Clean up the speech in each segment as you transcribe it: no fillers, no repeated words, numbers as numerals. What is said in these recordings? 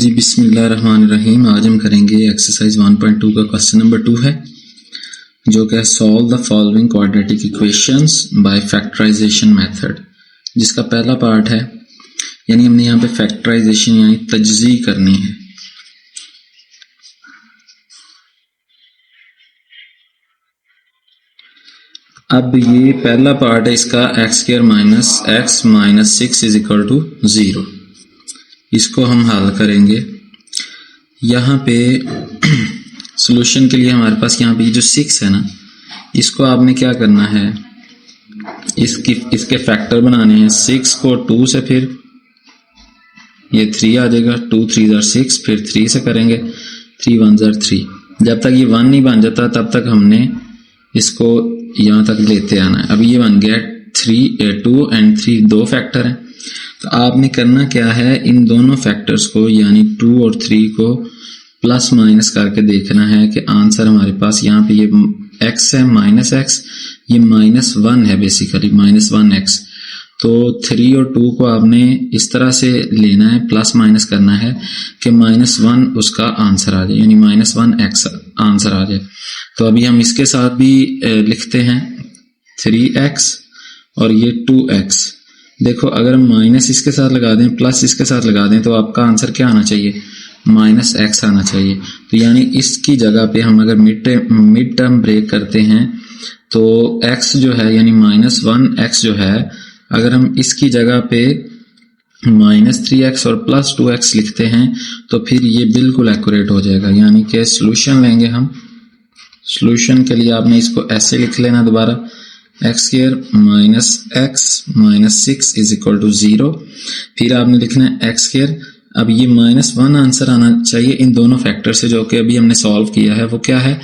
जी बिस्मिल्लाहिर्रहमानिर्रहीम। आज हम करेंगे एक्सरसाइज 1.2 का क्वेश्चन नंबर 2 है, जो कि solve the following quadratic equations by factorisation method, जिसका पहला पार्ट है, यानी हमने यहाँ पे फैक्टराइजेशन यानी तजज़ी करनी है। अब ये पहला पार्ट है इसका, x² minus x minus 6 is equal to 0। इसको हम हल करेंगे। यहाँ पे सॉल्यूशन के लिए हमारे पास यहाँ पे ये जो 6 है ना, इसको आपने क्या करना है, इसके फैक्टर बनाने हैं। 6 को 2 से, फिर ये 3 आ जाएगा, 2 3 = 6, फिर 3 से करेंगे, 3 1 = 3। जब तक ये 1 नहीं बन जाता तब तक हमने इसको यहाँ तक लेते आना है। अभी ये बन गया 2 और 3 दो फैक्टर हैं, तो आपने करना क्या है, इन दोनों फैक्टर्स को यानी 2 और 3 को प्लस माइनस करके देखना है कि आंसर हमारे पास यहाँ पे ये x है -x, ये -1 है, बेसिकली -1x। तो 3 और 2 को आपने इस तरह से लेना है, प्लस माइनस करना है कि -1 उसका आंसर आ जाए, यानी -1x आंसर आ जाए। तो अभी हम इसके साथ भी लिखते हैं 3x और ये 2x। देखो, अगर हम माइनस इसके साथ लगा दें, प्लस इसके साथ लगा दें, तो आपका आंसर क्या आना चाहिए, -x आना चाहिए। तो यानी इसकी जगह पे हम अगर मिड टर्म ब्रेक करते हैं, तो x जो है यानी -1x जो है, अगर हम इसकी जगह पे -3x और +2x लिखते हैं तो फिर ये बिल्कुल एक्यूरेट हो जाएगा। यानी कि सॉल्यूशन लेंगे हम। सॉल्यूशन के लिए आपने इसको ऐसे लिख लेना दोबारा, x² minus x minus 6 is equal to 0। फिर आपने लिखना है x²। अब ये -1 आंसर आना चाहिए इन दोनों फैक्टर से, जो कि अभी हमने सॉल्व किया है। वो क्या है,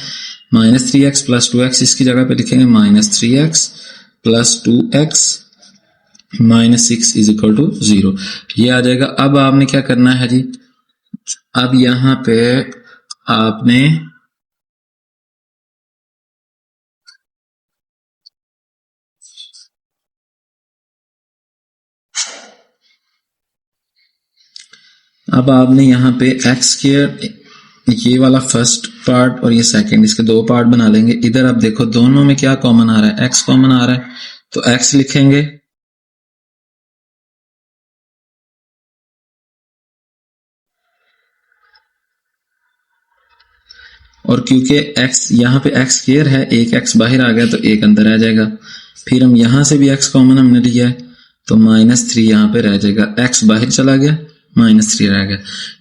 -3x + 2x, इसकी जगह पे लिखेंगे -3x + 2x minus 6 is equal to 0। ये आ जाएगा। अब आपने क्या करना है जी, अब यहाँ पे आपने यहाँ पे x², ये वाला फर्स्ट पार्ट और ये सेकंड, इसके दो पार्ट बना लेंगे। इधर आप देखो दोनों में क्या कॉमन आ रहा है, x कॉमन आ रहा है, तो x लिखेंगे। और क्योंकि x यहाँ पे x² है, एक x बाहर आ गया तो एक अंदर आ जाएगा। फिर हम यहाँ से भी x कॉमन हमने लिया है, तो -3 यहाँ पे रह जाएगा, x बाहर चला गया, -3 रह गया।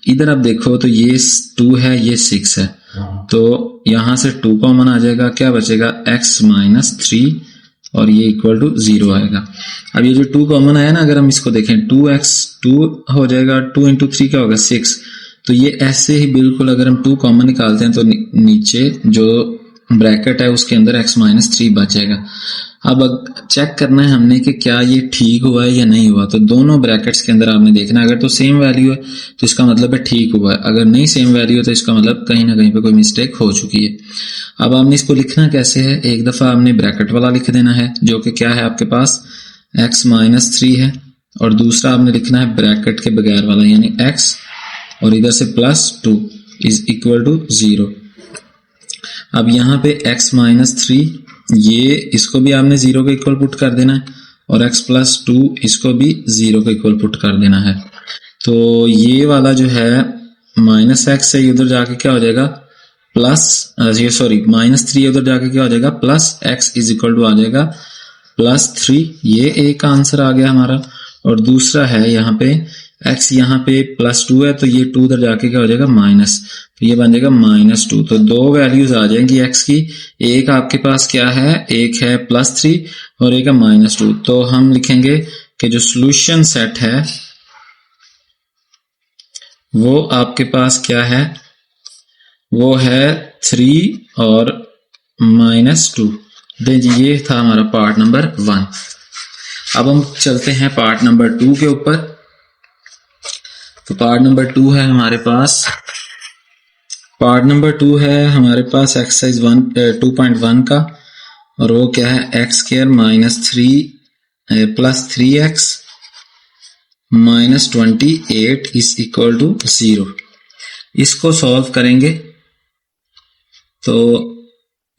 इधर आप देखो तो ये 2 है, ये 6 है, तो यहाँ से 2 कॉमन आ जाएगा, क्या बचेगा, x -3 और ये इक्वल टू 0 आएगा। अब ये जो 2 कॉमन आया ना, अगर हम इसको देखें 2x 2 हो जाएगा, 2 × 3 क्या होगा 6। तो ये ऐसे ही बिल्कुल अगर हम 2 कॉमन निकालते हैं तो नीचे जो ब्रैकेट है उसके अंदर x -3 बचेगा। अब चेक करना है हमने कि क्या ये ठीक हुआ है या नहीं हुआ। तो दोनों ब्रैकेट्स के अंदर आपने देखना है, अगर तो सेम वैल्यू है तो इसका मतलब है ठीक हुआ है, अगर नहीं सेम वैल्यू है तो इसका मतलब कहीं ना कहीं पे कोई मिस्टेक हो चुकी है। अब आपने इसको लिखना कैसे है, एक दफा आपने ब्रैकेट वाला लिख देना है, जो कि क्या है आपके पास x -3 है, और दूसरा आपने लिखना है ब्रैकेट के बगैर वाला, यानी x और इधर से +2 इज इक्वल टू 0। अब यहाँ पे x -3, ये इसको भी आपने 0 के इक्वल पुट कर देना है, और x +2 इसको भी 0 के इक्वल पुट कर देना है। तो ये वाला जो है -x से उधर जाके क्या हो जाएगा, -3 उधर जाके क्या हो जाएगा, +x इज इक्वल टू आ जाएगा +3। ये एक आंसर आ गया हमारा। और दूसरा है यहाँ पे x यहाँ पे +2 है, तो ये 2 उधर जाके क्या हो जाएगा, माइनस, तो ये बन जाएगा -2। तो दो वैल्यूज आ जाएंगी x की, एक आपके पास क्या है, एक है +3 और एक है -2। तो हम लिखेंगे कि जो सॉल्यूशन सेट है वो आपके पास क्या है, वो है 3 और -2। देखिए ये था हमारा पार्ट नंबर 1। अब हम चलते हैं पार्ट नंबर 2 के ऊपर। तो पार्ट नंबर 2 है हमारे पास, एक्सरसाइज 2.1 का, और वो क्या है, x² -3 + 3x -28 is equal to 0। इसको सॉल्व करेंगे तो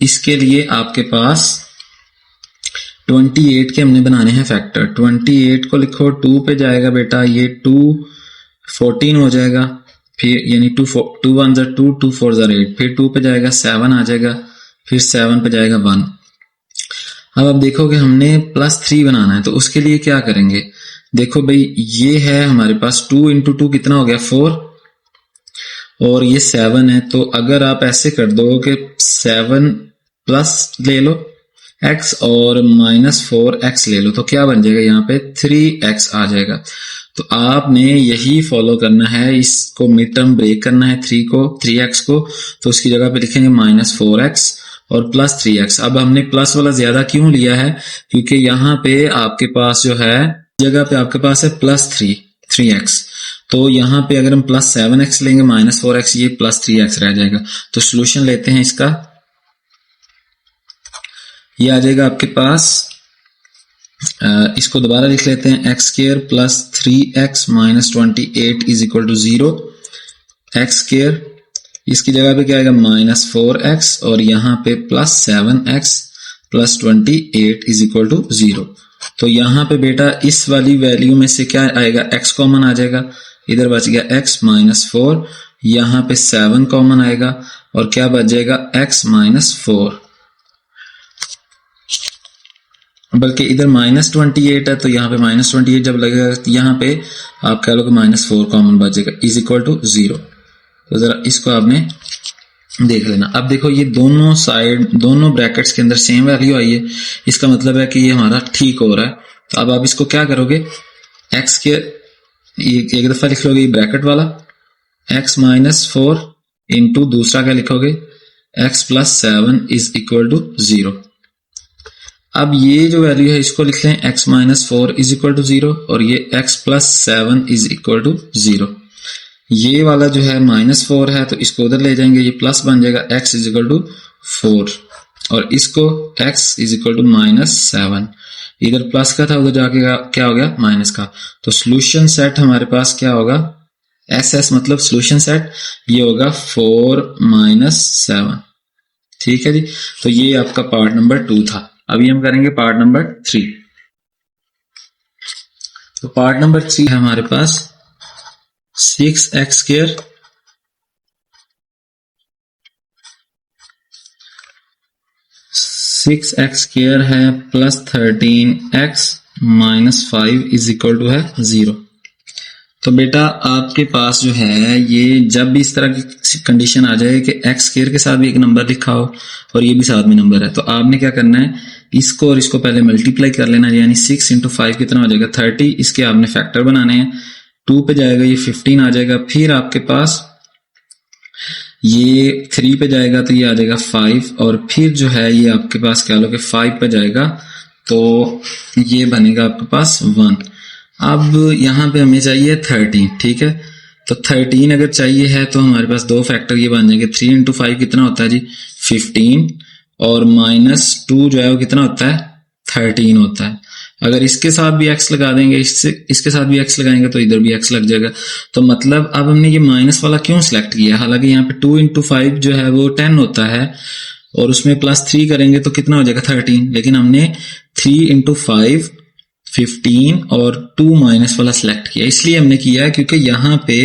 इसके लिए आपके पास 28 के हमने बनाने हैं फैक्टर। 28 को लिखो, 2 पे जाएगा बेटा, ये 2 14 हो जाएगा, फिर यानी 2 1 2 2 4 8, फिर 2 पे जाएगा 7 आ जाएगा, फिर 7 पे जाएगा 1। अब आप देखोगे हमने +3 बनाना है, तो उसके लिए क्या करेंगे, देखो भाई ये है हमारे पास 2 इंटू 2 कितना हो गया 4, और ये 7 है, तो अगर आप ऐसे कर दो कि 7 प्लस ले लो x और -4x ले लो, तो क्या बन जाएगा यहाँ पे 3x आ जाएगा। तो आपने यही फॉलो करना है, इसको मिड टर्म ब्रेक करना है 3x को, तो उसकी जगह पे लिखेंगे -4x और +3x। अब हमने प्लस वाला ज्यादा क्यों लिया है, क्योंकि यहाँ पे आपके पास जो है जगह पे आपके पास है +3x, तो यहाँ पे अगर हम +7x लेंगे -4x, ये +3x रह जाएगा। तो सोल्यूशन लेते हैं इसका, ये आ जाएगा आपके पास, इसको दोबारा लिख लेते हैं, x² + 3x - 28 = 0, x², इसकी जगह पे क्या आएगा -4x और यहाँ पे +7x + 28 = 0। तो यहाँ पे बेटा इस वाली वैल्यू में से क्या आएगा, x कॉमन आ जाएगा, इधर बच गया x -4, यहाँ पे 7 कॉमन आएगा और क्या बच जाएगा x -4, बल्कि इधर -28 है, तो यहाँ पे -28 जब लगेगा तो यहाँ पे आप कह लो कि -4 कॉमन बचेगा = 0। तो जरा इसको आपने देख लेना। अब देखो ये दोनों साइड, दोनों ब्रैकेट्स के अंदर सेम वैल्यू आई है, इसका मतलब है कि ये हमारा ठीक हो रहा है। तो अब आप इसको क्या करोगे, x के एक दफा लिख लोगे ब्रैकेट वाला, x -4 इंटू दूसरा क्या लिखोगे x + 7 = 0। अब ये जो वैल्यू है इसको लिख लें x -4 = 0 और ये x + 7 = 0। ये वाला जो है -4 है तो इसको उधर ले जाएंगे, ये प्लस बन जाएगा x = 4 और इसको x = -7, इधर प्लस का था उधर जाके क्या हो गया माइनस का। तो सॉल्यूशन सेट हमारे पास क्या होगा, SS मतलब सॉल्यूशन सेट, ये होगा 4 - 7। ठीक है जी, तो ये आपका पार्ट नंबर 2 था। अभी हम करेंगे पार्ट नंबर 3। तो पार्ट नंबर 3 है हमारे पास 6x² है +13x - 5 है 0। तो बेटा आपके पास जो है ये जब भी इस तरह की कंडीशन आ जाए कि x² के साथ भी एक नंबर लिखा हो और ये भी साथ में नंबर है, तो आपने क्या करना है, इसको और इसको पहले मल्टीप्लाई कर लेना, यानी 6 × 5 कितना हो जाएगा 30, इसके आपने फैक्टर बनाने हैं, 2 पे जाएगा ये 15 आ जाएगा, फिर आपके पास ये 3 पे जाएगा तो ये आ जाएगा 5 और फिर जो है ये आपके पास कह लो कि 5 पे जाएगा तो ये बनेगा आपके पास 1। अब यहाँ पे हमें चाहिए 13, ठीक है, तो 13 अगर चाहिए है तो हमारे पास दो फैक्टर ये बन जाएंगे, 3 × 5 कितना होता है जी 15 और -2 जो है वो कितना होता है 13 होता है। अगर इसके साथ भी x लगा देंगे, इसके साथ भी x लगाएंगे तो इधर भी x लग जाएगा। तो मतलब अब हमने ये माइनस वाला क्यों सिलेक्ट किया, हालांकि यहाँ पे 2 × 5 जो है वो 10 होता है और उसमें +3 करेंगे तो कितना हो जाएगा 13, लेकिन हमने 3 × 5 15 और 2 माइनस वाला सिलेक्ट किया, इसलिए हमने किया है क्योंकि यहाँ पे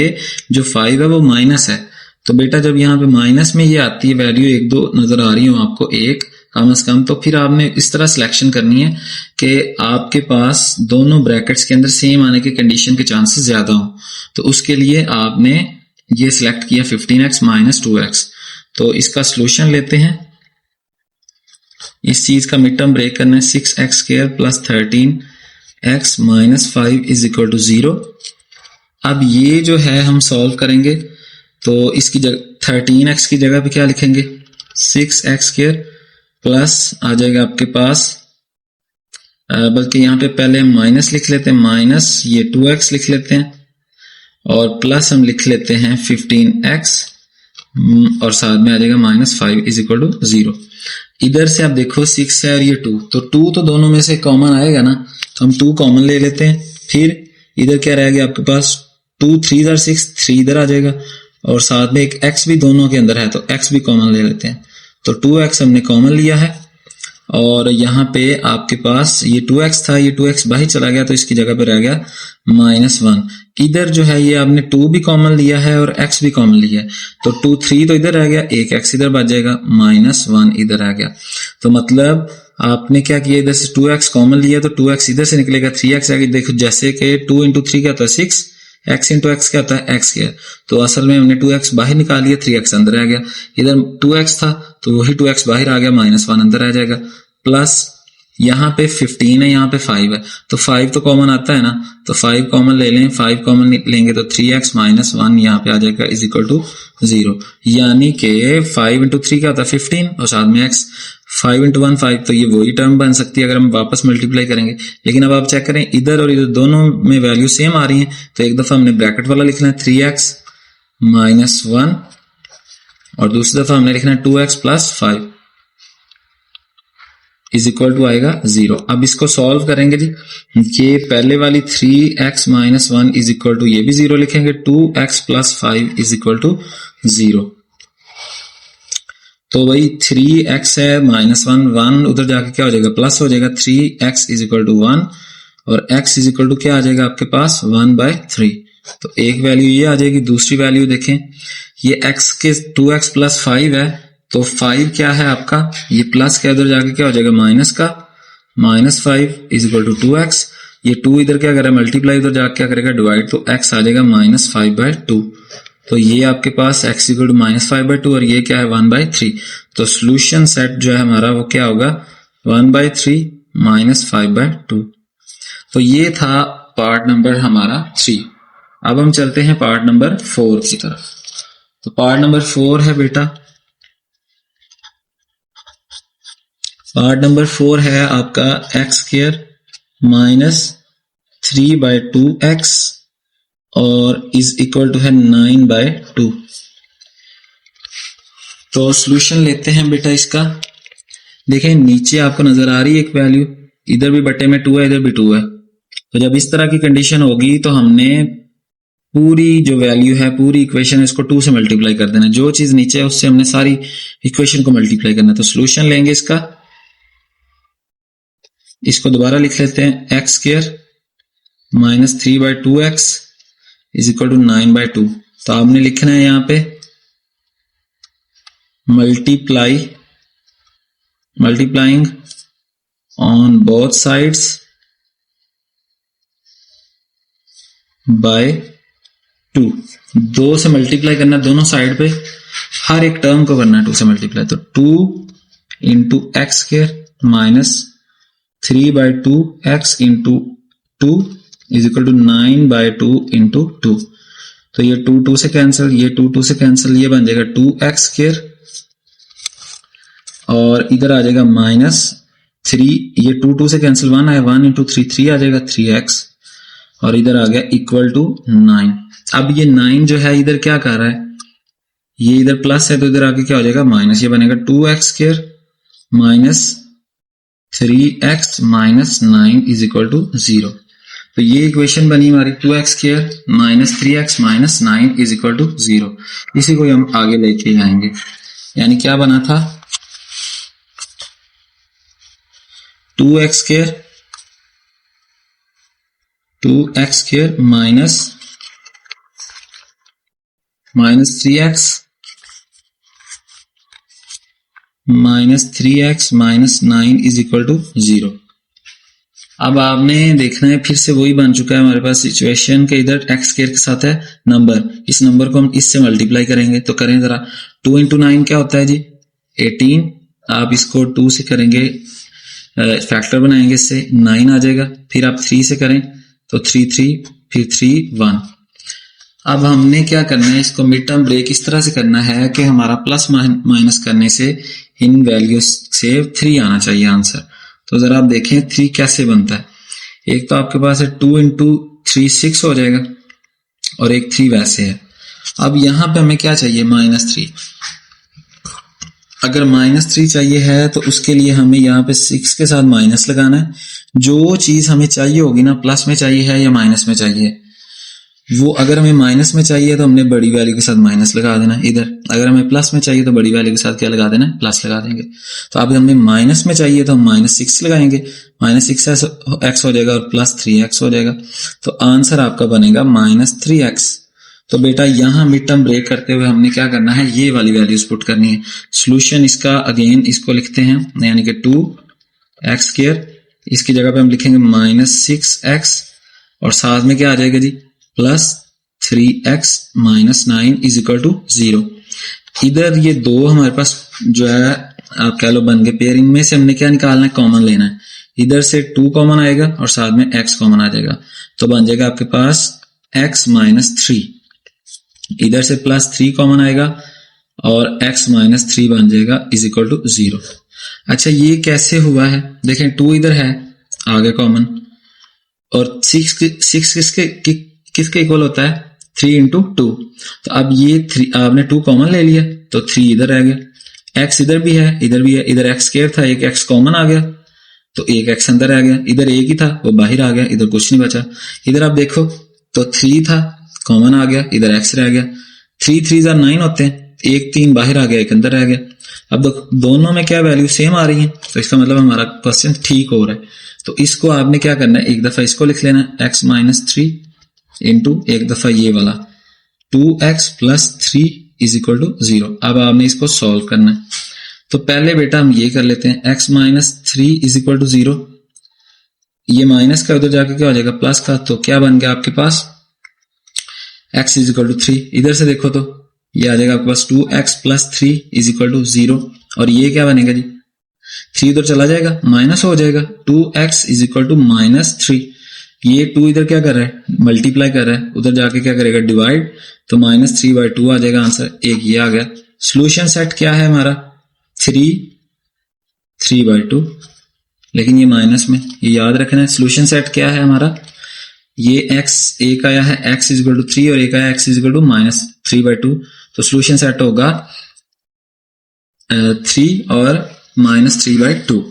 जो 5 है वो माइनस है। तो बेटा जब यहाँ पे माइनस में ये आती है वैल्यू 1-2 नजर आ रही हो आपको, एक कम से कम, तो फिर आपने इस तरह सिलेक्शन करनी है कि आपके पास दोनों ब्रैकेट्स के अंदर सेम आने के कंडीशन के चांसेस ज्यादा हो। तो उसके लिए आपने ये सिलेक्ट किया 15x - 2x। तो इसका सॉल्यूशन लेते हैं, इस चीज का मिड टर्म ब्रेक करना है, 6x² + 13x - 5 = 0। अब ये जो है हम सॉल्व करेंगे तो इसकी जगह 13x की जगह पे क्या लिखेंगे 6x² प्लस आ जाएगा आपके पास, बल्कि यहाँ पे पहले हम माइनस लिख लेते हैं, माइनस ये 2x लिख लेते हैं और प्लस हम लिख लेते हैं 15x और साथ में आ जाएगा -5 = 0। इधर से आप देखो 6 है और ये 2, तो 2 तो दोनों में से कॉमन आएगा ना, तो हम 2 कॉमन ले लेते हैं। फिर इधर क्या रह गया आपके पास 2 × 3 = 6, 3 इधर आ जाएगा, और साथ में एक x भी दोनों के अंदर है, तो x भी कॉमन ले लेते हैं। तो 2x हमने कॉमन लिया है और यहाँ पे आपके पास ये 2x था, ये 2x बाहर चला गया तो इसकी जगह पे रह गया -1। इधर जो है ये आपने 2 भी कॉमन लिया है और x भी कॉमन लिया है, तो 2 3 तो इधर रह गया, एक x इधर बच जाएगा, -1 इधर रह गया। तो मतलब आपने क्या किया, इधर से 2x कॉमन लिया तो 2x इधर से निकलेगा, 3x आगे देखो, जैसे कि 2 × 3 क्या होता है 6, x × x क्या होता है x स्क्वायर। तो असल में हमने 2x बाहर निकाल लिया, 3x अंदर आ गया। इधर 2x था तो वही 2x बाहर आ गया, -1 अंदर आ जाएगा। प्लस यहाँ पे 15 है, यहाँ पे 5 है, तो 5 तो कॉमन आता है ना, तो 5 कॉमन ले लें, 5 कॉमन लेंगे तो 3x - 1 यहाँ पे आ जाएगा = 0। यानी कि 5 × 3 क्या होता है 15 और साथ में x, 5 × 1 5, तो ये वही टर्म बन सकती है अगर हम वापस मल्टीप्लाई करेंगे। लेकिन अब आप चेक करें इधर और इधर दोनों में वैल्यू सेम आ रही है, तो एक दफा हमने ब्रैकेट वाला लिखना है 3x - 1 और दूसरी दफा हमने लिखना है 2x + 5 = आएगा 0। अब इसको सॉल्व करेंगे जी, ये पहले वाली 3x - 1 = ये भी 0 लिखेंगे, 2x + 5 = 0। तो भाई 3x है -1, 1 उधर जाके क्या हो जाएगा प्लस हो जाएगा, 3x = 1 और x = क्या आ जाएगा आपके पास 1/3। तो एक वैल्यू ये आ जाएगी। दूसरी वैल्यू देखें, ये x के 2x + 5 है, तो 5 क्या है आपका, ये प्लस का उधर जाके क्या हो जाएगा माइनस का, -5 = 2x। ये 2 इधर क्या करेगा मल्टीप्लाई, उधर जाके क्या करेगा डिवाइड, तो x आ जाएगा -5/2। तो ये आपके पास x = -5/2 और ये क्या है 1/3। तो सॉल्यूशन सेट जो है हमारा वो क्या होगा 1/3 -5/2। तो ये था पार्ट नंबर हमारा 3। अब हम चलते हैं पार्ट नंबर 4 की तरफ। तो पार्ट नंबर 4 है बेटा, पार्ट नंबर 4 है आपका x² - 3/2x और = है 9/2। तो सॉल्यूशन लेते हैं बेटा इसका। देखें नीचे आपको नजर आ रही है एक वैल्यू, इधर भी बटे में 2 है, इधर भी 2 है। तो जब इस तरह की कंडीशन होगी तो हमने पूरी जो वैल्यू है, पूरी इक्वेशन इसको 2 से मल्टीप्लाई कर देना। जो चीज नीचे है उससे हमने सारी इक्वेशन को मल्टीप्लाई करना। तो सॉल्यूशन लेंगे इसका, इसको दोबारा लिख लेते हैं, x² - 3/2x = 9/2। तो आपने लिखना है यहां पे multiplying on both sides bye 2। 2 से मल्टीप्लाई करना दोनों साइड पे, हर एक टर्म को करना है 2 से मल्टीप्लाई। तो 2 × x² - 3/2x × 2 = 9/2 × 2। तो ये 2 2 से कैंसिल, ये 2 2 से कैंसिल, ये बन जाएगा 2x² और इधर आ जाएगा -3, ये 2 2 से कैंसिल, 1 आया, 1 × 3 3 आ जाएगा 3x और इधर आ गया = 9। अब ये 9 जो है इधर क्या कर रहा है, ये इधर प्लस है तो इधर आके क्या हो जाएगा माइनस, ये बनेगा 2x² - 3x - 9 = 0। तो ये इक्वेशन बनी हमारी 2x² - 3x - 9 = 0। इसी को हम आगे लेके आएंगे। यानी क्या बना था 2x² - 3x - 9 = 0। अब आपने देखना है, फिर से वही बन चुका है हमारे पास सिचुएशन के, इधर x² के साथ है नंबर, इस नंबर को हम इससे मल्टीप्लाई करेंगे। तो करें जरा, 2 × 9 क्या होता है जी 18। आप इसको 2 से करेंगे, फैक्टर बनाएंगे, इससे 9 आ जाएगा। फिर आप 3 से करें तो 3 3, फिर 3 1। अब हमने क्या करना है, इसको मिड टर्म ब्रेक इस तरह से करना है कि हमारा प्लस माइनस करने से इन वैल्यूज से 3 आना चाहिए आंसर। तो जरा आप देखें 3 कैसे बनता है। एक तो आपके पास है 2 × 3 6 हो जाएगा और एक 3 वैसे है। अब यहां पे हमें क्या चाहिए -3। अगर -3 चाहिए है तो उसके लिए हमें यहाँ पे 6 के साथ माइनस लगाना है। जो चीज हमें चाहिए होगी ना, प्लस में चाहिए है या माइनस में चाहिए, वो अगर हमें माइनस में चाहिए तो हमने बड़ी वैल्यू के साथ माइनस लगा देना इधर, अगर हमें प्लस में चाहिए तो बड़ी वैल्यू के साथ क्या लगा देना है, प्लस लगा देंगे। तो अब हमें माइनस में चाहिए तो हम -6 लगाएंगे, -6x हो जाएगा और +3x हो जाएगा। तो आंसर आपका बनेगा -3x। तो बेटा यहाँ मिड टर्म ब्रेक करते हुए हमने क्या करना है, ये वाली वैल्यूज पुट करनी है। सोल्यूशन इसका अगेन इसको लिखते हैं, यानी कि 2x², इसकी जगह पे हम लिखेंगे -6x और साथ में क्या आ जाएगा जी, +3x - 9 = 0। इधर ये दो हमारे पास जो है आप कह लो बन गए पेयर, इनमें से हमने क्या निकालना है, कॉमन लेना है। इधर से 2 कॉमन आएगा और साथ में x कॉमन आ जाएगा, तो बन जाएगा आपके पास x - 3। इधर से +3 कॉमन आएगा और x - 3 बन जाएगा = 0। अच्छा ये कैसे हुआ है, देखें 2 इधर है आगे कॉमन, और 6 किसके इक्वल होता है, 3 × 2। तो अब ये 3 आपने 2 कॉमन ले लिया तो 3 इधर रह गया, x इधर भी है, इधर भी है, इधर x² था, एक x कॉमन आ गया तो एक x अंदर आ गया, इधर एक ही था वो बाहर आ गया, इधर कुछ नहीं बचा। इधर आप देखो तो 3 था कॉमन आ गया, इधर x रह गया, 3 3 9 होते हैं, एक 3 बाहर आ गया, एक अंदर रह गया। अब दोनों में क्या वैल्यू सेम आ रही है, तो इसका मतलब हमारा क्वेश्चन ठीक हो रहा है। तो इसको आपने क्या करना है, एक दफा इसको लिख लेना है x - 3 इंटू एक दफा ये वाला 2x + 3 = 0। अब आपने इसको सॉल्व करना है। तो पहले बेटा हम ये कर लेते हैं, x - 3 = 0, ये माइनस का उधर जाके क्या हो जाएगा, प्लस का, तो क्या बन गया आपके पास x = 3। इधर से देखो तो ये आ जाएगा आपके पास 2x + 3 = 0, और ये क्या बनेगा जी, 3 इधर चला जाएगा, माइनस हो जाएगा, 2x = -3। ये 2 इधर क्या कर रहा है, मल्टीप्लाई कर रहा है, उधर जाके क्या करेगा, डिवाइड, तो -3/2 आ जाएगा आंसर, एक ये आ गया। सोल्यूशन सेट क्या है हमारा, 3/2, लेकिन ये माइनस में, ये याद रखना है। सोल्यूशन सेट क्या है हमारा, ये x एक आया है x = 3 और एक आया x = -3/2, तो सोल्यूशन सेट होगा 3 और -3/2।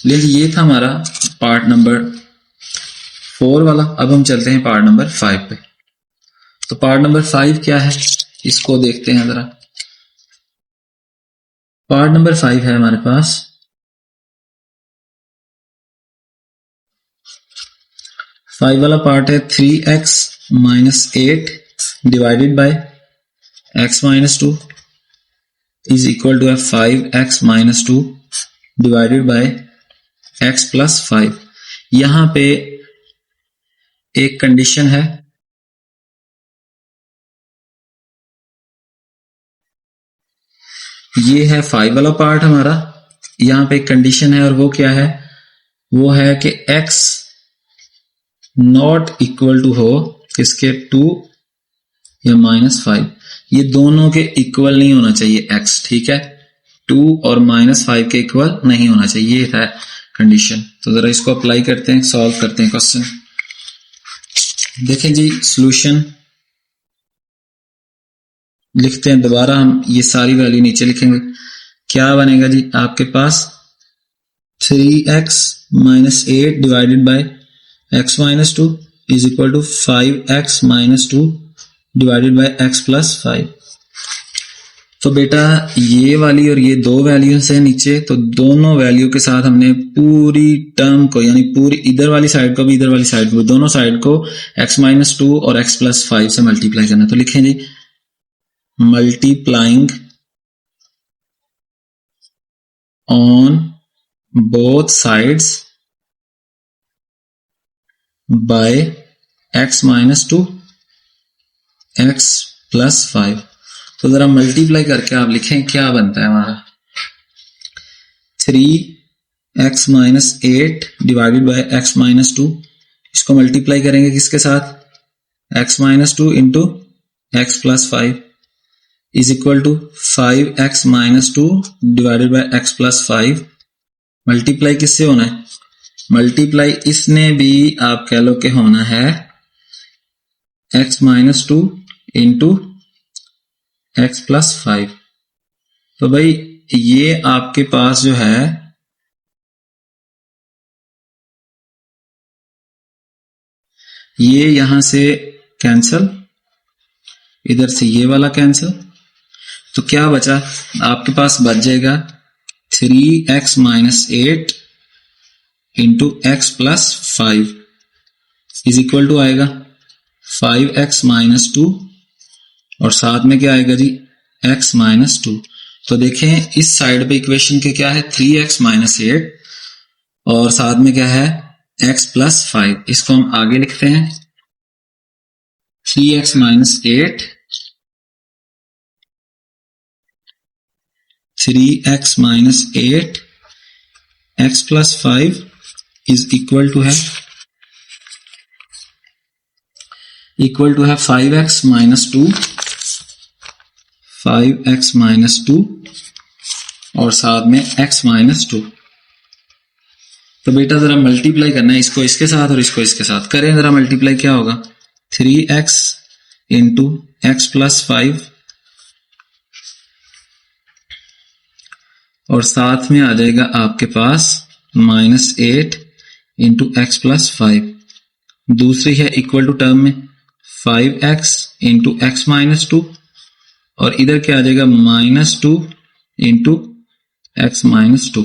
लेकिन ये था हमारा पार्ट नंबर 4 वाला। अब हम चलते हैं पार्ट नंबर 5 पे। तो पार्ट नंबर 5 क्या है, इसको देखते हैं जरा। पार्ट नंबर 5 है हमारे पास 5 वाला पार्ट है 3x - 8 divided by x - 2 is equal to 5x - 2 divided by x + 5। यहां पे एक कंडीशन है, ये है 5 वाला पार्ट हमारा, यहां पे एक कंडीशन है, और वो क्या है, वो है कि x नॉट इक्वल टू हो किसके, 2 या -5, ये दोनों के इक्वल नहीं होना चाहिए x, ठीक है, 2 और -5 के इक्वल नहीं होना चाहिए, ये है कंडीशन। तो जरा इसको अप्लाई करते हैं, सॉल्व करते हैं क्वेश्चन। देखें जी सॉल्यूशन लिखते हैं दोबारा, हम ये सारी वैल्यू नीचे लिखेंगे। क्या बनेगा जी आपके पास, 3x - 8 divided by x - 2 is equal to 5x - 2 divided by x + 5। तो बेटा ये वाली और ये दो वैल्यूज है नीचे, तो दोनों वैल्यू के साथ हमने पूरी टर्म को, यानी पूरी इधर वाली साइड को भी इधर वाली साइड को, दोनों साइड को x - 2 और x + 5 से मल्टीप्लाई करना। तो लिखें जी, multiplying on both sides by x - 2 x + 5। तो जरा मल्टीप्लाई करके आप लिखें क्या बनता है हमारा, 3x - 8 डिवाइडेड बाय x - 2, इसको मल्टीप्लाई करेंगे किसके साथ, x - 2 into x + 5 is equal to 5x - 2 divided by x + 5। Multiply किससे होना है, मल्टीप्लाई इसने भी आप कह लो कि होना है x - 2 इंटू x + 5। तो भाई ये आपके पास जो है ये यहां से कैंसल, इधर से ये वाला कैंसल, तो क्या बचा आपके पास? बच जाएगा 3x minus 8 into x plus 5 is equal to आएगा 5x माइनस 2 और साथ में क्या आएगा जी? x minus 2। तो देखें इस साइड पे इक्वेशन के क्या है? 3x माइनस 8 और साथ में क्या है? x plus 5। इसको हम आगे लिखते हैं 3x minus 8 3x minus 8 x plus 5 is equal to है 5x माइनस 2 5x माइनस 2 और साथ में x माइनस 2। तो बेटा जरा मल्टीप्लाई करना है इसको इसके साथ और इसको इसके साथ। करें जरा मल्टीप्लाई, क्या होगा? 3x इंटू एक्स प्लस 5 और साथ में आ जाएगा आपके पास माइनस 8 इंटू एक्स प्लस 5। दूसरी है इक्वल टू टर्म में 5x इंटू एक्स माइनस 2 और इधर क्या आ जाएगा? Minus 2 into x minus 2।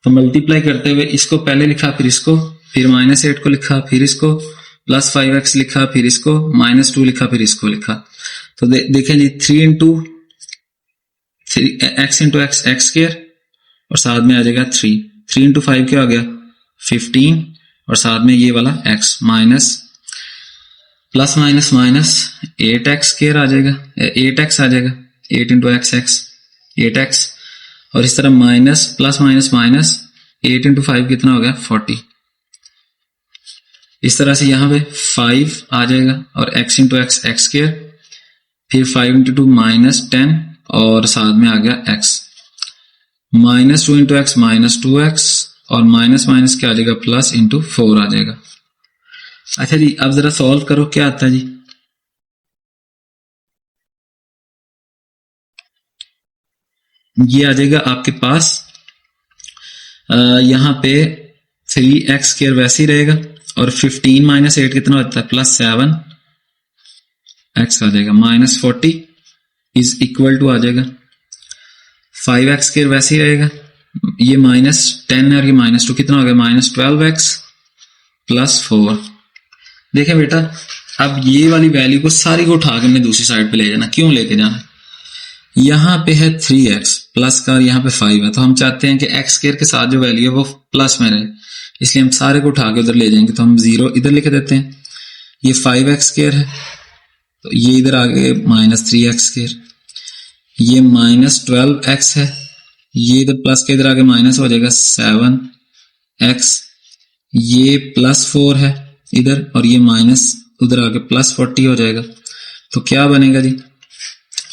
तो मल्टीप्लाई करते हुए इसको पहले लिखा, फिर इसको, फिर माइनस 8 को लिखा, फिर इसको प्लस 5x लिखा, फिर इसको माइनस 2 लिखा, फिर इसको लिखा। तो देखें जी 3 into x into x x square और साथ में आ जाएगा 3 इंटू 5 क्या हो गया? 15 और साथ में ये वाला x minus plus minus minus 8x square आ जाएगा, 8x आ जाएगा, 8 इंटू एक्स एक्स 8x और इस तरह minus plus minus minus 8 into 5 कितना हो गया? 40। इस तरह से यहाँ पे 5 आ जाएगा और x into x x square, फिर 5 इंटू 2 माइनस 10 और साथ में आ गया x minus 2 into x minus 2x और माइनस माइनस क्या आ जाएगा? प्लस इंटू 4 आ जाएगा। अच्छा जी अब जरा सॉल्व करो, क्या आता है जी? ये आ जाएगा आपके पास यहाँ पे 3x स्क्वायर वैसे ही रहेगा और 15 माइनस 8 कितना होता है? प्लस 7x आ जाएगा, माइनस 40 इज इक्वल टू आ जाएगा 5x स्क्वायर वैसे ही रहेगा, ये माइनस 10 है और ये माइनस 2 कितना हो गया? Minus 12x plus 4। देखें बेटा अब ये वाली वैल्यू को सारी को उठा के हमने दूसरी साइड पे ले जाना। क्यों लेके जाना? यहाँ पे है 3x प्लस का और यहाँ पे 5 है, तो हम चाहते हैं कि x स्क्वायर के साथ जो वैल्यू है वो प्लस में रहे, इसलिए हम सारे को उठा के उधर ले जाएंगे। तो हम 0 इधर लिख देते हैं, ये 5x स्क्वायर है तो ये इधर आगे माइनस 3x स्क्वायर, ये माइनस 12x है, ये इधर प्लस के इधर आगे माइनस हो जाएगा 7x, ये प्लस 4 है इधर और ये माइनस उधर आगे प्लस 40 हो जाएगा। तो क्या बनेगा जी?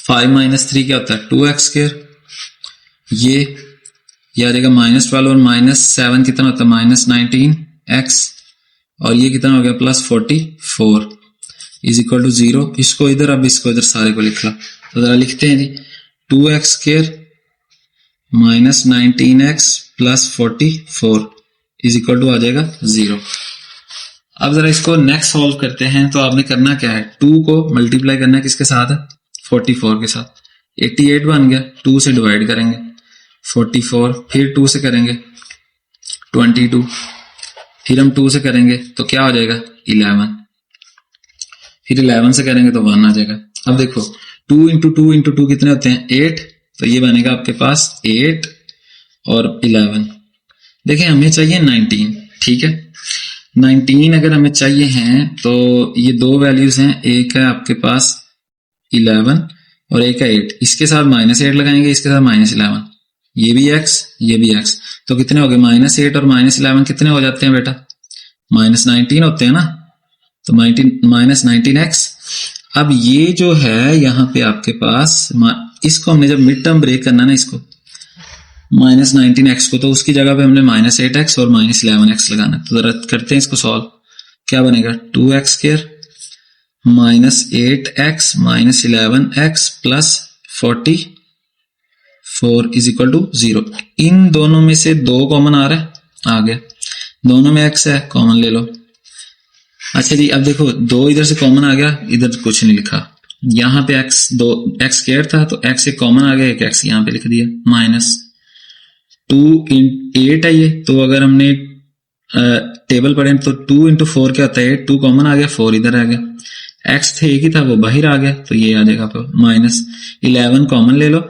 5 माइनस 3 क्या होता है? 2x स्क्वायर, ये आ जाएगा माइनस 12 और माइनस 7 कितना होता है? माइनस 19x और ये कितना हो गया? Plus 44 is equal to 0। इसको इधर, अब इसको इधर सारे को लिख ला। तो जरा लिखते हैं जी 2x square minus 19x plus 44 is equal to आ जाएगा 0। अब जरा इसको नेक्स्ट सॉल्व करते हैं। तो आपने करना क्या है? 2 को मल्टीप्लाई करना है किसके साथ है? 44 के साथ। 88 बन गया, 2 से डिवाइड करेंगे 44, फिर 2 से करेंगे 22, फिर हम 2 से करेंगे तो क्या हो जाएगा? 11, फिर 11 से करेंगे तो 1 आ जाएगा। अब देखो 2 इंटू 2 इंटू 2 कितने होते हैं? 8, तो ये बनेगा आपके पास 8 और 11। देखें हमें चाहिए 19, ठीक है। 19 अगर हमें चाहिए हैं तो ये दो वैल्यूज हैं, एक है आपके पास 11 और एक है 8। इसके साथ माइनस 8 लगाएंगे, इसके साथ माइनस 11, ये भी x ये भी x, तो कितने हो गए? माइनस 8 और माइनस 11 कितने हो जाते हैं बेटा? माइनस 19 होते हैं ना, तो माइनस 19x। अब ये जो है यहाँ पे आपके पास, इसको हमने जब मिड टर्म ब्रेक करना ना, इसको माइनस 19x को, तो उसकी जगह पे हमने माइनस 8x और माइनस 11x लगाना। तो जरा करते हैं इसको सॉल्व। क्या बनेगा? 2x square minus 8x minus 11x plus 44 is equal to 0। इन दोनों में से 2 कॉमन आ रहा है, आ गया। दोनों में x है, कॉमन ले लो। अच्छा जी, अब देखो 2 इधर से कॉमन आ गया, इधर कुछ नहीं लिखा, यहाँ पे x स्क्वायर था तो x एक कॉमन आ गया, एक x यहाँ पे लिख दिया, माइनस 8 है ये, तो अगर हमने टेबल पढ़े तो 2 इंटू 4 क्या होता है, 2 कॉमन आ गया, 4 इधर आ गया, x थे एक ही था वो बाहर आ गया, तो ये आ जाएगा आपको माइनस 11 कॉमन ले लो।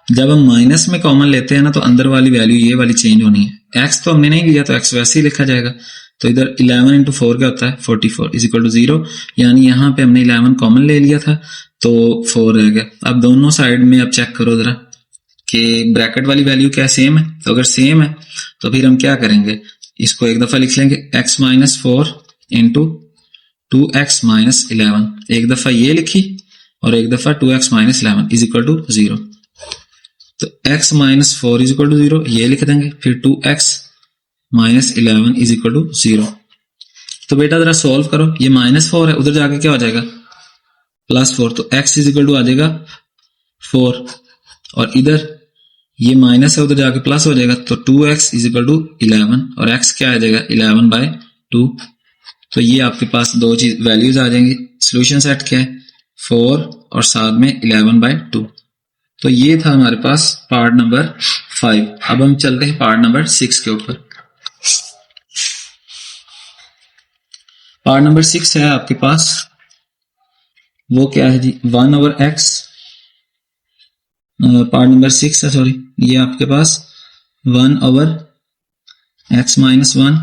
जब हम माइनस में कॉमन लेते हैं ना तो अंदर वाली वैल्यू ये वाली चेंज होनी है, x तो हमने नहीं लिया तो x वैसे ही लिखा जाएगा, तो इधर 11 इंटू 4 क्या होता है 44 इज इक्वल टू 0, यानी यहाँ पे हमने 11 कॉमन ले लिया था तो 4 रह गया। अब दोनों साइड में अब चेक करो जरा कि ब्रैकेट वाली वैल्यू क्या सेम है, तो अगर सेम है तो फिर हम क्या करेंगे, इसको एक दफा लिख लेंगे x minus 4 into 2x minus 11, एक दफा ये लिखी और एक दफा 2x minus 11 is equal to 0, तो x minus 4 is equal to 0 ये लिख देंगे, फिर 2x minus 11 is equal to 0। तो बेटा जरा सॉल्व करो, ये माइनस 4 है, उधर जाके क्या हो जाएगा प्लस 4, तो x इज इक्वल टू आ जाएगा 4, और इधर ये माइनस है उधर जाके प्लस हो जाएगा, तो 2x इज इक्वल टू 11 और x क्या आ जाएगा 11/2, तो ये आपके पास दो चीज वैल्यूज आ जाएंगी। सोल्यूशन सेट क्या है 4 और साथ में 11/2, तो ये था हमारे पास पार्ट नंबर 5। अब हम चलते हैं पार्ट नंबर 6 के ऊपर। पार्ट नंबर 6 है आपके पास, वो क्या है जी 1/x, पार्ट नंबर 6 है सॉरी, ये आपके पास 1/x minus 1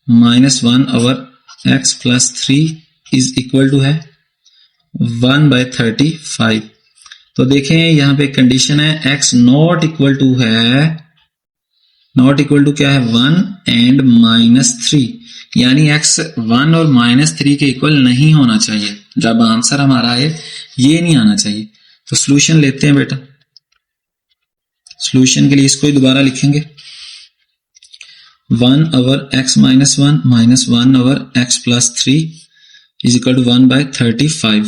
minus 1/x plus 3 is equal to है 1/35। तो देखें यहाँ पे कंडीशन है x नॉट इक्वल टू है, नॉट इक्वल टू क्या है 1 एंड -3, यानी x 1 और -3 के इक्वल नहीं होना चाहिए, जब आंसर हमारा आए ये नहीं आना चाहिए। तो सॉल्यूशन लेते हैं बेटा, सॉल्यूशन के लिए इसको ही दोबारा लिखेंगे 1/x minus 1 minus 1/x plus 3 is equal to 1/35।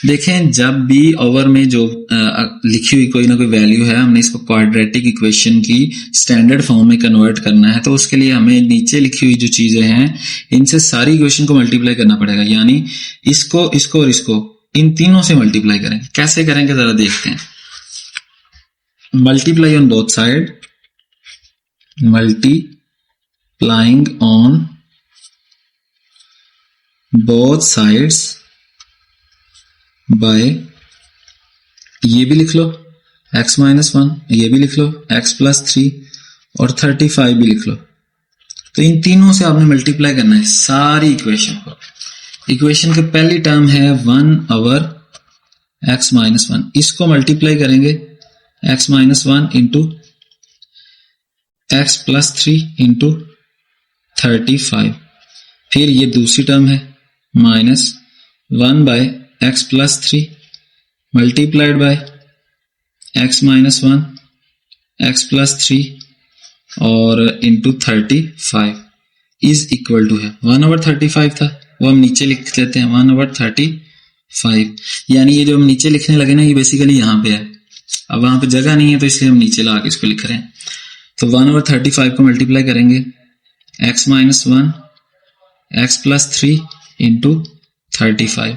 देखें जब भी ओवर में जो लिखी हुई कोई ना कोई वैल्यू है, हमने इसको क्वाड्रेटिक इक्वेशन की स्टैंडर्ड फॉर्म में कन्वर्ट करना है, तो उसके लिए हमें नीचे लिखी हुई जो चीजें हैं इनसे सारी इक्वेशन को मल्टीप्लाई करना पड़ेगा, यानी इसको इसको और इसको इन तीनों से मल्टीप्लाई करेंगे। कैसे करेंगे जरा देखते हैं, multiply on both side, multiplying on both sides bye, ये भी लिख लो x माइनस 1, ये भी लिख लो x प्लस 3 और 35 भी लिख लो। तो इन तीनों से आपने मल्टीप्लाई करना है सारी इक्वेशन को। इक्वेशन के पहली टर्म है 1/x माइनस 1, इसको मल्टीप्लाई करेंगे x minus 1 into x plus 3 into 35, फिर ये दूसरी टर्म है minus 1/x plus 3 multiplied by x minus 1 x plus 3 और इंटू 35 इज इक्वल टू है 1/35 था, वो हम नीचे लिख लेते हैं 1/35, यानी ये जो हम नीचे लिखने लगे ना ये बेसिकली यहाँ पे है, अब वहां पे जगह नहीं है तो इसलिए हम नीचे ला के इसको लिख रहे हैं। तो 1/35 को मल्टीप्लाई करेंगे x minus 1 x plus 3 into 35,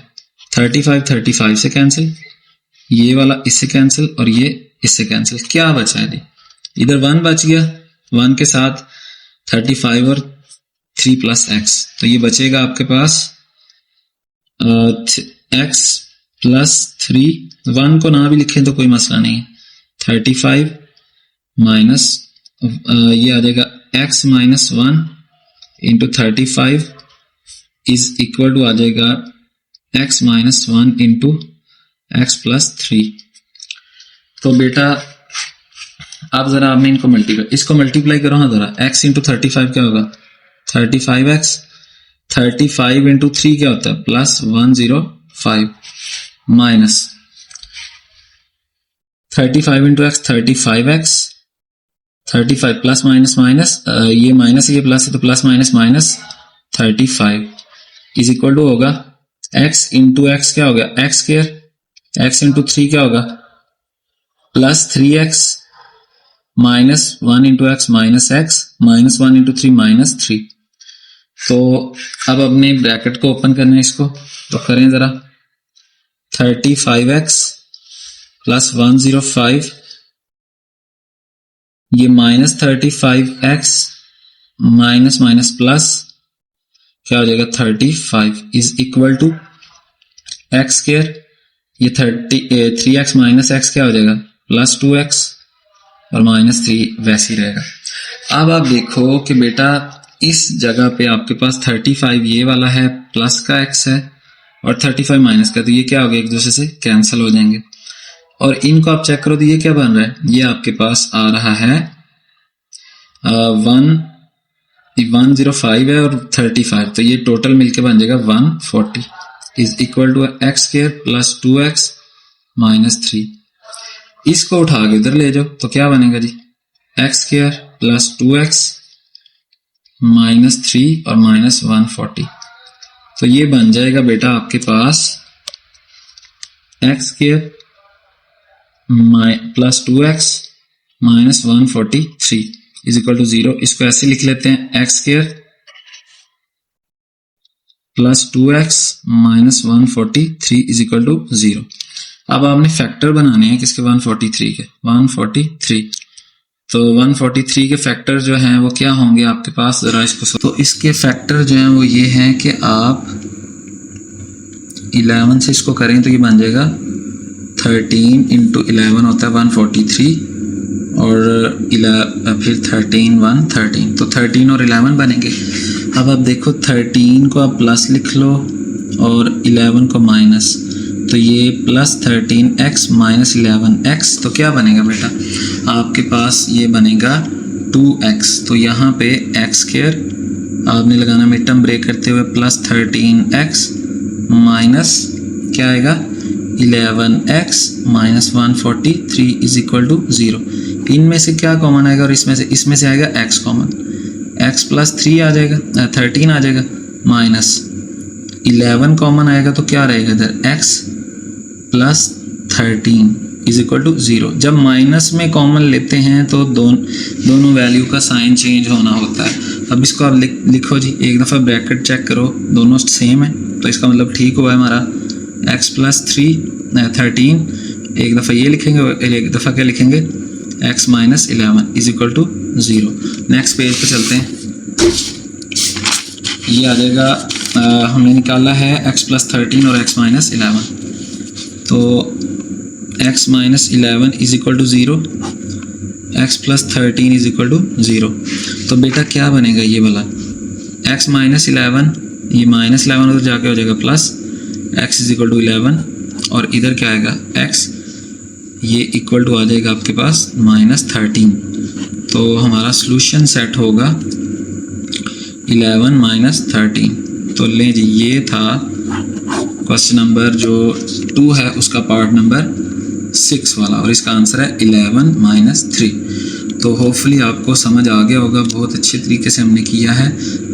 35 से कैंसिल, ये वाला इससे कैंसिल और ये इससे कैंसिल, क्या बचा है जी इधर 1 बच गया, 1 के साथ 35 और 3 प्लस x, तो ये बचेगा आपके पास x प्लस 3, 1 को ना भी लिखें तो कोई मसला नहीं है, 35 माइनस ये आ जाएगा x minus 1 into 35 is equal to आ जाएगा x minus 1 into x plus 3। तो बेटा अब जरा आपने इनको मल्टीप्लाई, इसको मल्टीप्लाई करो हाँ जरा, x इंटू 35 क्या होगा 35x, 35 इंटू 3 क्या होता है plus 105 minus 35 into x 35x, 35 plus minus minus, ये माइनस ये प्लस है तो plus minus minus 35 is equal to होगा x इंटू एक्स क्या होगा x स्क्वायर, x इंटू 3 क्या होगा plus 3x minus 1 into x minus x minus 1 into 3 minus 3, तो अब अपने ब्रैकेट को ओपन करना है इसको, तो करें ज़रा। 35x प्लस 105, ये minus 35x minus minus plus क्या हो जाएगा 35 is equal to x square, ये 3x माइनस एक्स क्या हो जाएगा प्लस 2x और माइनस 3 वैसे ही रहेगा। अब आप देखो कि बेटा इस जगह पे आपके पास 35 ये वाला है प्लस का x है और 35 माइनस का, तो ये क्या हो गया एक दूसरे से कैंसिल हो जाएंगे। और इनको आप चेक करो तो ये क्या बन रहा है, ये आपके पास आ रहा है 105 है और 35, तो ये टोटल मिलके बन जाएगा 140 is equal to x square plus 2x minus 3। इसको उठा के उधर ले जाओ तो क्या बनेगा जी, x square plus 2x minus 3 और माइनस 140, तो ये बन जाएगा बेटा आपके पास x square plus 2x minus 143 is equal to 0। इसको ऐसे लिख लेते हैं, x square plus 2x minus 143 is equal to 0। अब आपने फैक्टर बनाने हैं किसके 143 के, 143, तो 143 के फैक्टर जो हैं वो क्या होंगे आपके पास, जरा इसको तो इसके फैक्टर जो हैं वो ये हैं कि आप 11 से इसको करें तो ये बन जाएगा 13 इंटू 11 होता है 143 और फिर 13 तो 13 और 11 बनेंगे। अब आप देखो 13 को आप प्लस लिख लो और 11 को माइनस, तो ये प्लस 13x माइनस 11x, तो क्या बनेगा बेटा आपके पास, ये बनेगा 2x। तो यहाँ पे x स्क्वायर आपने लगाना मिड टर्म ब्रेक करते हुए प्लस 13x माइनस क्या आएगा 11x minus 143 is equal to 0। इनमें से क्या कॉमन आएगा और इसमें से आएगा x कॉमन, x प्लस 3 आ जाएगा 13 आ जाएगा, माइनस 11 कॉमन आएगा तो क्या रहेगा इधर x plus 13 is equal to 0। जब माइनस में कॉमन लेते हैं तो दोनों वैल्यू का साइन चेंज होना होता है। अब इसको आप लिखो जी, एक दफ़ा ब्रैकेट चेक करो दोनों सेम है तो इसका मतलब ठीक हुआ है हमारा x प्लस 13, एक दफ़ा ये लिखेंगे और एक दफ़ा क्या लिखेंगे x minus 11 is equal to 0। Next page पे चलते हैं, ये आ जाएगा हमने निकाला है x प्लस 13 और x माइनस 11, तो x minus 11 is equal to 0, x plus 13 is equal to 0। तो बेटा क्या बनेगा ये वाला x माइनस 11, ये माइनस 11 उधर जाके हो जाएगा plus x is equal to 11 और इधर क्या आएगा x, ये इक्वल टू आ जाएगा आपके पास माइनस 13। तो हमारा सॉल्यूशन सेट होगा 11 माइनस 13। तो ले जी, ये था क्वेश्चन नंबर जो 2 है उसका पार्ट नंबर 6 वाला और इसका आंसर है 11 माइनस 3। तो होपफुली आपको समझ आ गया होगा, बहुत अच्छे तरीके से हमने किया है।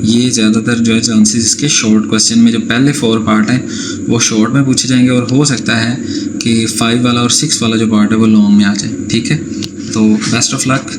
ये ज़्यादातर जो है चांसेस इसके शॉर्ट क्वेश्चन में जो पहले 4 पार्ट हैं वो शॉर्ट में पूछे जाएंगे और हो सकता है कि 5 वाला और 6 वाला जो पार्ट है वो लॉन्ग में आ जाए। ठीक है, तो बेस्ट ऑफ लक।